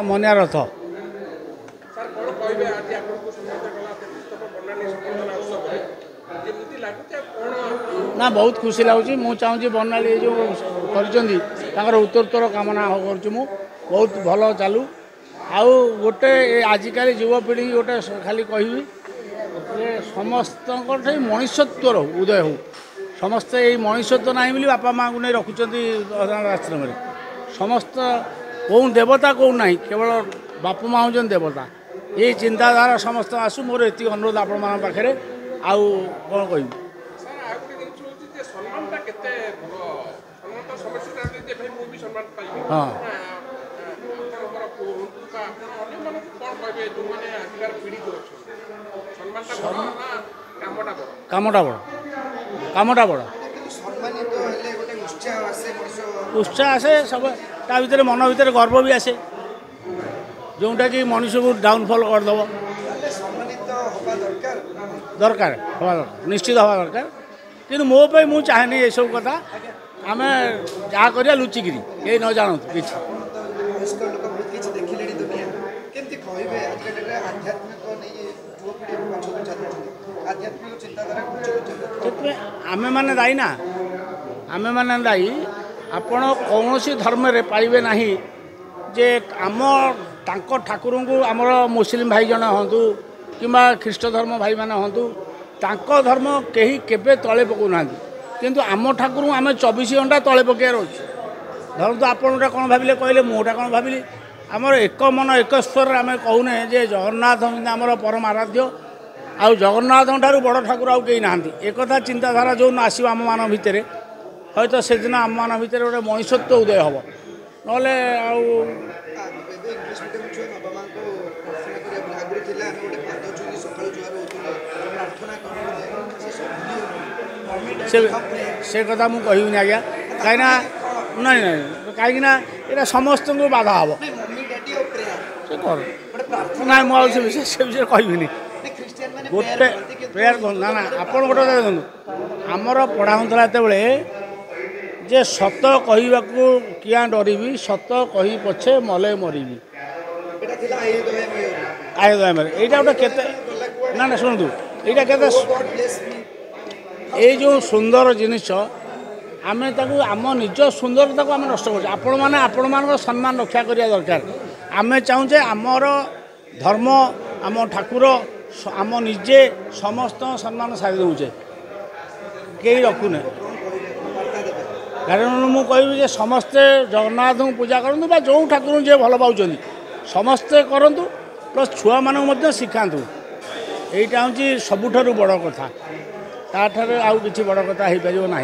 मनिया रथ ना बहुत खुशी लगुच मु चाहूँगी बर्णाली जो कर उत्तरोत्तर कामना करूँ बहुत भल चालू आउ गोटे आजिकल युवपीढ़ी गोटे खाली कह समस्त मनुष्यत्वर उदय हो समस्ते ये मनुष्यत्व ना बोली बापा माँ को नहीं रखुच्च आश्रम समस्त कौन देवता कौन ना केवल बापा माँ हूँ देवता ये चिंताधारा समस्त आसू मोर ये अनुरोध आपण मान पाखे आउ कौन कह हाँ कामटा बड़ कामटा बड़ उत्साह आसे सब ता भीतर मन भीतर गर्व भी आसे जोटा कि मनुष्य को डाउनफॉल करदेव दरकार हवा दरकार निश्चित हवा दरकार कि मो पे मुझे चाहे ये सब कथा आम जहाँ करिया लुचिकी ये न जानतु कि आमे माने दायी ना आमे माने दायी आपण कौन धर्म रे पाइबे नहीं जे आम तांको ठाकुर को आमर मुस्लिम भाई जन हूँ कि ख्रीष्ट धर्म भाई मैंने हूँ तांको धर्म कहीं केबे तले पकाना किंतु आम ठाकुर आम 24 घंटा तले पकड़ अच्छे धरतु आपटा कौन भाविले कहले मुटा कौन भाविली आमर एक मन एक स्वर आम कहूने जे जगन्नाथ आमर परम आराध्य आउ जगन्नाथ ठारू बड़ ठाकुर आउ कहीं ना एक चिंताधारा जो आसो आम मान भितर हयतो से दिन आम मान भितर गोटे मनुष्यत्व उदय हम ना से कथा मुझे कहबी आज्ञा कहीं ना कहीं यहाँ समस्त को बाधा हम से कर ना मुझे विषय कहबी गोटे प्रेयर ना ना आप गोटे देखो आमर पढ़ा होता जे सत कहवा क्या डरबी सत कही पछे मले मरबी आयोदय मेरे यहाँ गोटे के ना शुणु यहाँ के ये जो सुंदर जिनिस आम आम निज सुंदरता को आम नष्ट कर आपण मैंने आपण मान सम्मान रक्षा करने दरकार आम चाहूचे आमर धर्म आम ठाकुर आम निजे समस्त सम्मान सारी दौचे कई रखुने कारण मुझे कहबी समस्ते जगन्नाथ को पूजा करूँ जो ठाकुर जी भल पाँच समस्ते करूँ प्लस छुआ मानू शिखातु यहीटा हूँ सबुठ बड़ कथा ताठार आउ किसी बड़ कथा हो पार ना।